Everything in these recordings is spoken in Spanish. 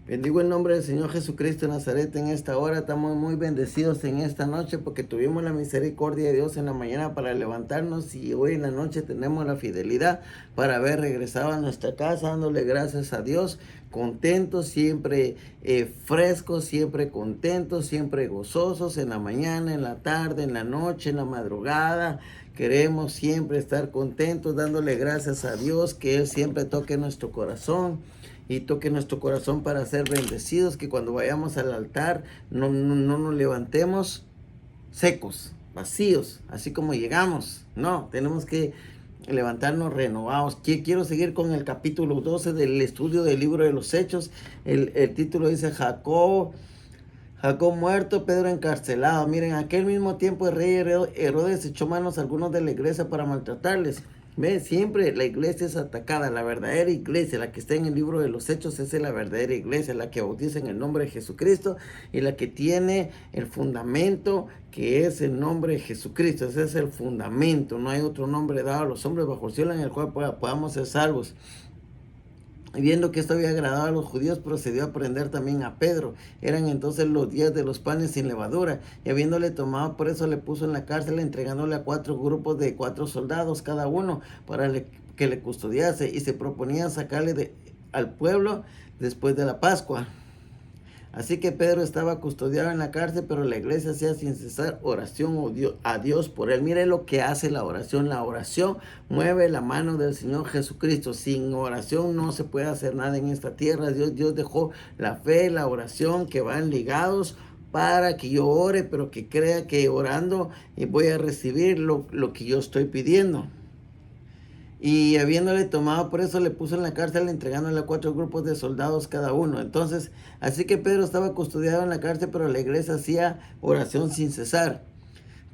Bendigo el nombre del Señor Jesucristo de Nazaret en esta hora. Estamos muy bendecidos en esta noche porque tuvimos la misericordia de Dios en la mañana para levantarnos y hoy en la noche tenemos la fidelidad para haber regresado a nuestra casa dándole gracias a Dios, contentos, siempre frescos, siempre contentos, siempre gozosos en la mañana, en la tarde, en la noche, en la madrugada. Queremos siempre estar contentos dándole gracias a Dios, que Él siempre toque nuestro corazón y toque nuestro corazón para ser bendecidos, que cuando vayamos al altar no nos levantemos secos, vacíos, así como llegamos. No, tenemos que levantarnos renovados. Quiero seguir con el capítulo 12 del estudio del libro de los Hechos. El título dice Jacob muerto, Pedro encarcelado. Miren, aquel mismo tiempo el rey Herodes echó manos a algunos de la iglesia para maltratarles. Ve, siempre la iglesia es atacada. La verdadera iglesia, la que está en el libro de los Hechos, esa es la verdadera iglesia, la que bautiza en el nombre de Jesucristo y la que tiene el fundamento que es el nombre de Jesucristo. Ese es el fundamento. No hay otro nombre dado a los hombres bajo el cielo en el cual podamos ser salvos. Y viendo que esto había agradado a los judíos, procedió a prender también a Pedro. Eran entonces los días de los panes sin levadura. Y habiéndole tomado preso, le puso en la cárcel, entregándole a 4 grupos de 4 soldados cada uno para que le custodiase. Y se proponían sacarle al pueblo después de la Pascua. Así que Pedro estaba custodiado en la cárcel, pero la iglesia hacía sin cesar oración a Dios por él. Mire lo que hace la oración. La oración mueve la mano del Señor Jesucristo. Sin oración no se puede hacer nada en esta tierra. Dios dejó la fe, la oración que van ligados para que yo ore, pero que crea que orando voy a recibir lo que yo estoy pidiendo. Y habiéndole tomado por eso, le puso en la cárcel, entregándole a 4 grupos de soldados cada uno. Entonces, así que Pedro estaba custodiado en la cárcel, pero la iglesia hacía oración sin cesar.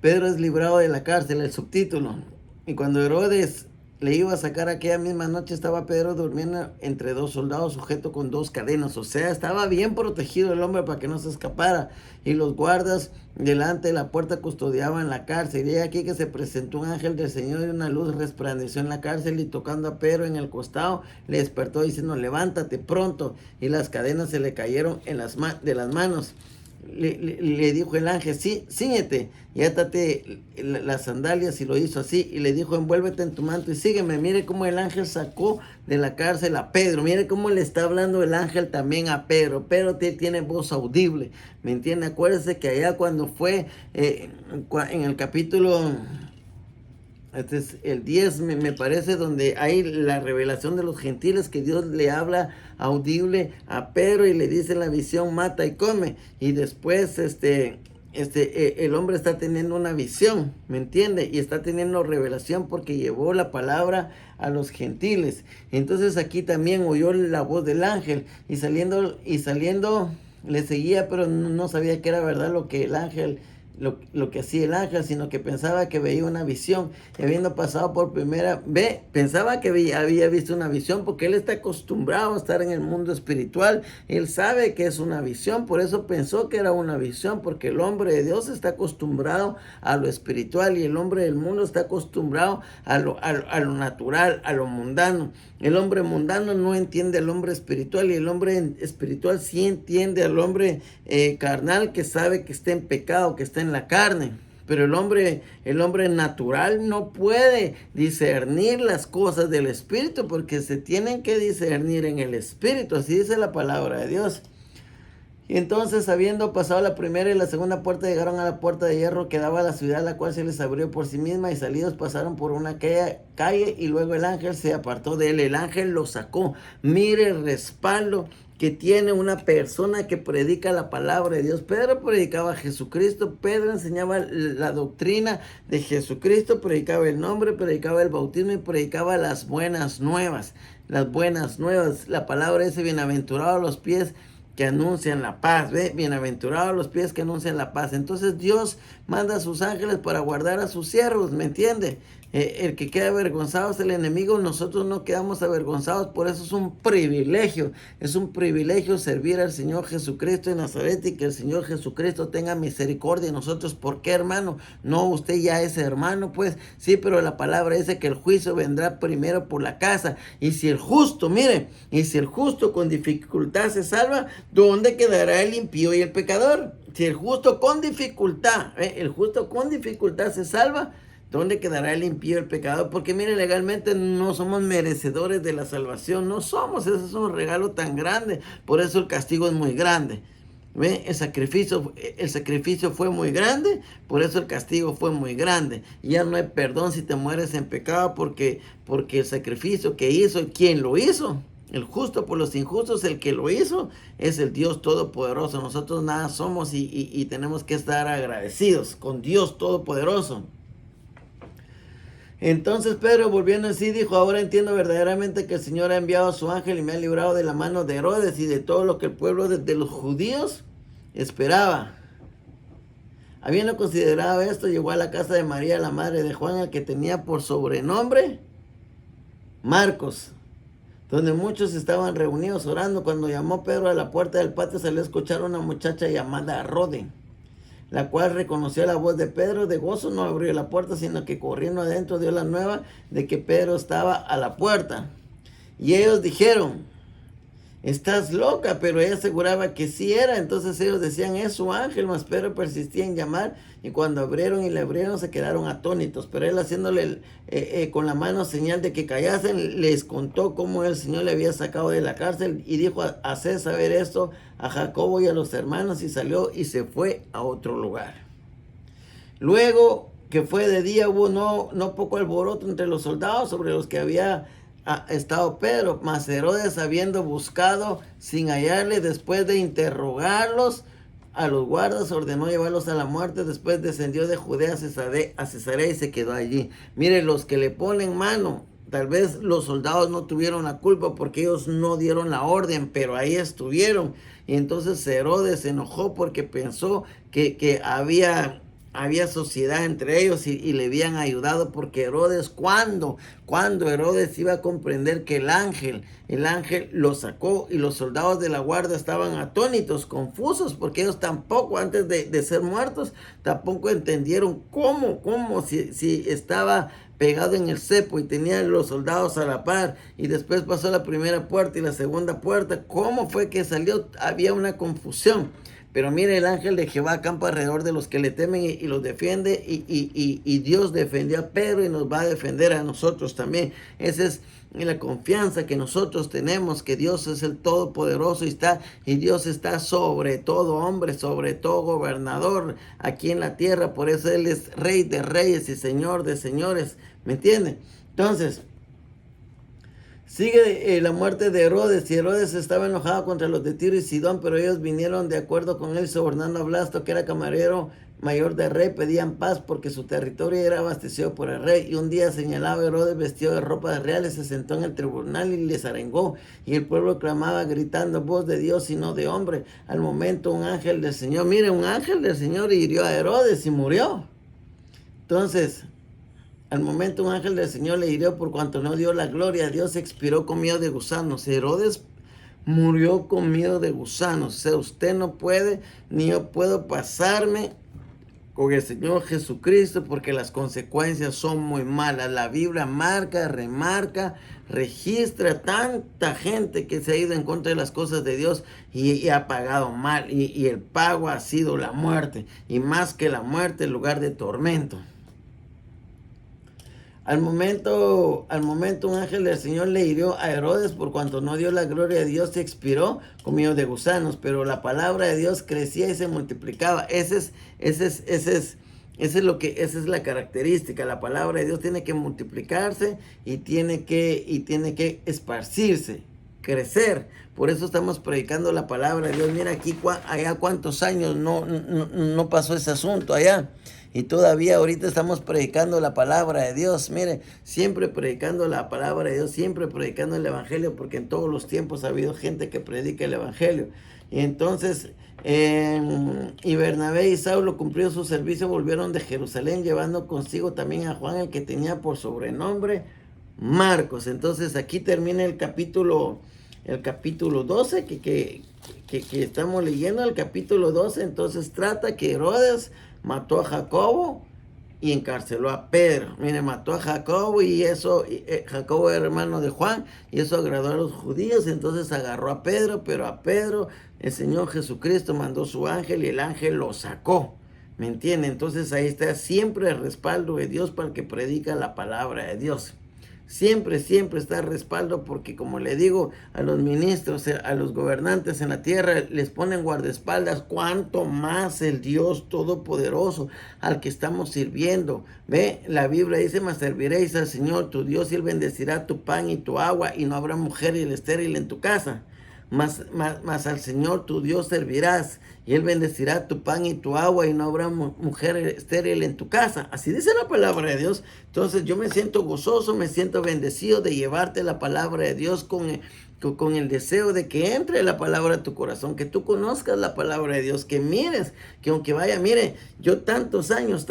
Pedro es librado de la cárcel, el subtítulo. Y cuando Herodes le iba a sacar aquella misma noche, estaba Pedro durmiendo entre 2 soldados, sujeto con 2 cadenas. O sea, estaba bien protegido el hombre para que no se escapara. Y los guardas delante de la puerta custodiaban la cárcel. Y aquí que se presentó un ángel del Señor y una luz resplandeció en la cárcel, y tocando a Pedro en el costado, le despertó diciendo: levántate pronto. Y las cadenas se le cayeron de las manos. Le dijo el ángel: sí, ciñete y átate las sandalias, y lo hizo así, y le dijo: envuélvete en tu manto y sígueme. Mire cómo el ángel sacó de la cárcel a Pedro. Mire cómo le está hablando el ángel también a Pedro. Pedro tiene voz audible, ¿me entiende? Acuérdese que allá cuando fue en el capítulo... Este es el 10, me parece, donde hay la revelación de los gentiles, que Dios le habla audible a Pedro y le dice en la visión: mata y come. Y después el hombre está teniendo una visión, ¿me entiende? Y está teniendo revelación porque llevó la palabra a los gentiles. Entonces aquí también oyó la voz del ángel y saliendo le seguía, pero no sabía que era verdad lo que el ángel... Lo que hacía el ángel, sino que pensaba que veía una visión. Y habiendo pasado por primera vez, pensaba que había visto una visión, porque él está acostumbrado a estar en el mundo espiritual. Él sabe que es una visión, por eso pensó que era una visión, porque el hombre de Dios está acostumbrado a lo espiritual, y el hombre del mundo está acostumbrado a lo natural, a lo mundano. El hombre mundano no entiende al hombre espiritual, y el hombre espiritual sí entiende al hombre carnal, que sabe que está en pecado, que está en la carne. Pero el hombre natural no puede discernir las cosas del espíritu, porque se tienen que discernir en el espíritu. Así dice la palabra de Dios. Y entonces, habiendo pasado la primera y la segunda puerta, llegaron a la puerta de hierro que daba a la ciudad, la cual se les abrió por sí misma, y salidos pasaron por una calle, y luego el ángel se apartó de él. El ángel lo sacó. Mire el respaldo que tiene una persona que predica la palabra de Dios. Pedro predicaba a Jesucristo, Pedro enseñaba la doctrina de Jesucristo, predicaba el nombre, predicaba el bautismo y predicaba las buenas nuevas. Las buenas nuevas, la palabra dice: bienaventurados los pies que anuncian la paz, ¿ve? Bienaventurados los pies que anuncian la paz. Entonces Dios manda a sus ángeles para guardar a sus siervos, ¿me entiende? El que queda avergonzado es el enemigo, nosotros no quedamos avergonzados, por eso es un privilegio servir al Señor Jesucristo de Nazaret y que el Señor Jesucristo tenga misericordia de nosotros. ¿Por qué, hermano? No, usted ya es hermano, pues sí, pero la palabra dice que el juicio vendrá primero por la casa. Y si el justo, mire, y si el justo con dificultad se salva, ¿dónde quedará el impío y el pecador? Si el justo con dificultad, el justo con dificultad se salva, ¿dónde quedará el impío y el pecador? Porque mire, legalmente no somos merecedores de la salvación. No somos. Ese es un regalo tan grande. Por eso el castigo es muy grande. ¿Ve? El sacrificio fue muy grande. Por eso el castigo fue muy grande. Y ya no hay perdón si te mueres en pecado. Porque el sacrificio que hizo, ¿quién lo hizo? El justo por los injustos, el que lo hizo, es el Dios Todopoderoso. Nosotros nada somos y tenemos que estar agradecidos con Dios Todopoderoso. Entonces Pedro, volviendo en sí, dijo: ahora entiendo verdaderamente que el Señor ha enviado a su ángel y me ha librado de la mano de Herodes y de todo lo que el pueblo de los judíos esperaba. Habiendo considerado esto, llegó a la casa de María, la madre de Juan, el que tenía por sobrenombre Marcos, donde muchos estaban reunidos orando. Cuando llamó Pedro a la puerta del patio, salió a escuchar a una muchacha llamada Rode, la cual reconoció la voz de Pedro. De gozo no abrió la puerta, sino que corriendo adentro dio la nueva de que Pedro estaba a la puerta. Y ellos dijeron: estás loca. Pero ella aseguraba que sí era. Entonces ellos decían: es su ángel. Mas Pedro persistía en llamar, y cuando abrieron y le abrieron, se quedaron atónitos. Pero él, haciéndole con la mano señal de que callasen, les contó cómo el Señor le había sacado de la cárcel, y dijo: haced saber esto a Jacobo y a los hermanos. Y salió y se fue a otro lugar. Luego que fue de día, hubo no poco alboroto entre los soldados sobre los que había estado Pedro. Mas Herodes, habiendo buscado sin hallarle, después de interrogarlos a los guardas, ordenó llevarlos a la muerte. Después descendió de Judea a Cesarea y se quedó allí. Mire, los que le ponen mano, tal vez los soldados no tuvieron la culpa porque ellos no dieron la orden, pero ahí estuvieron. Y entonces Herodes se enojó porque pensó que había sociedad entre ellos y le habían ayudado, porque Herodes, cuando Herodes iba a comprender que el ángel lo sacó, y los soldados de la guardia estaban atónitos, confusos, porque ellos tampoco, antes de ser muertos, tampoco entendieron cómo si estaba pegado en el cepo y tenían los soldados a la par, y después pasó la primera puerta y la segunda puerta, ¿cómo fue que salió? Había una confusión. Pero mire, el ángel de Jehová acampa alrededor de los que le temen y los defiende, y Dios defendió a Pedro y nos va a defender a nosotros también. Esa es la confianza que nosotros tenemos, que Dios es el Todopoderoso y Dios está sobre todo hombre, sobre todo gobernador aquí en la tierra. Por eso Él es Rey de reyes y Señor de señores, ¿me entienden? Entonces, sigue la muerte de Herodes, y Herodes estaba enojado contra los de Tiro y Sidón, pero ellos vinieron de acuerdo con él, sobornando a Blasto, que era camarero mayor del rey. Pedían paz porque su territorio era abastecido por el rey. Y un día señalado, Herodes, vestido de ropas reales, se sentó en el tribunal y les arengó. Y el pueblo clamaba gritando: voz de Dios y no de hombre. Al momento un ángel del Señor, mire, un ángel del Señor hirió a Herodes y murió. Entonces, al momento un ángel del Señor le hirió por cuanto no dio la gloria a Dios, expiró con miedo de gusanos. Herodes murió con miedo de gusanos. O sea, usted no puede, ni yo puedo pasarme con el Señor Jesucristo, porque las consecuencias son muy malas. La Biblia marca, remarca, registra tanta gente que se ha ido en contra de las cosas de Dios y ha pagado mal, y el pago ha sido la muerte, y más que la muerte, el lugar de tormento. Al momento un ángel del Señor le hirió a Herodes por cuanto no dio la gloria a Dios, se expiró con miedo de gusanos. Pero la palabra de Dios crecía y se multiplicaba. Esa es la característica. La palabra de Dios tiene que multiplicarse y tiene que esparcirse, crecer. Por eso estamos predicando la palabra de Dios. Mira aquí, allá cuántos años no pasó ese asunto allá. y todavía ahorita estamos predicando la palabra de Dios. Mire, siempre predicando la palabra de Dios, siempre predicando el evangelio, porque en todos los tiempos ha habido gente que predica el evangelio. Y entonces, y Bernabé y Saulo cumplió su servicio, volvieron de Jerusalén, llevando consigo también a Juan, el que tenía por sobrenombre Marcos. Entonces aquí termina el capítulo 12 que estamos leyendo. El capítulo 12 entonces trata que Herodes mató a Jacobo y encarceló a Pedro. Mire, mató a Jacobo y eso, Jacobo era hermano de Juan, y eso agradó a los judíos. Entonces agarró a Pedro, pero a Pedro el Señor Jesucristo mandó su ángel y el ángel lo sacó. ¿Me entiende? Entonces ahí está siempre el respaldo de Dios para el que predica la palabra de Dios. Siempre, siempre está el respaldo, porque como le digo a los ministros, a los gobernantes en la tierra, les ponen guardaespaldas, cuanto más el Dios Todopoderoso al que estamos sirviendo. Ve, la Biblia dice: mas serviréis al Señor tu Dios, y Él bendecirá tu pan y tu agua, y no habrá mujer estéril en tu casa. Mas al Señor tu Dios servirás, y Él bendecirá tu pan y tu agua, y no habrá mujer estéril en tu casa. Así dice la palabra de Dios. Entonces yo me siento gozoso, me siento bendecido de llevarte la palabra de Dios con el deseo de que entre la palabra a tu corazón, que tú conozcas la palabra de Dios, que mires, que aunque vaya, mire, yo tantos años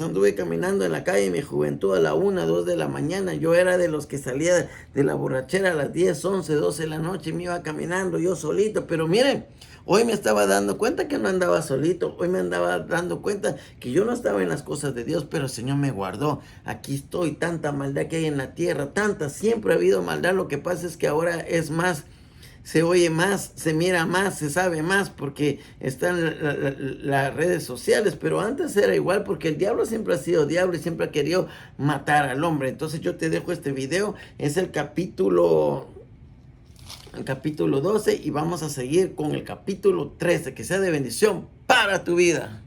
anduve caminando en la calle en mi juventud a la 1, 2 de la mañana. Yo era de los que salía de la borrachera a las 10, 11, 12 de la noche, y me iba caminando yo solito. Pero mire, hoy me estaba dando cuenta que no andaba solito. Hoy me andaba dando cuenta que yo no estaba en las cosas de Dios, pero el Señor me guardó. Aquí estoy. Tanta maldad que hay en la tierra, tanta, siempre ha habido maldad. Lo que pasa es que ahora es más, se oye más, se mira más, se sabe más, porque están las redes sociales. Pero antes era igual, porque el diablo siempre ha sido diablo y siempre ha querido matar al hombre. Entonces yo te dejo este video. Es el capítulo 12, y vamos a seguir con el capítulo 13. Que sea de bendición para tu vida.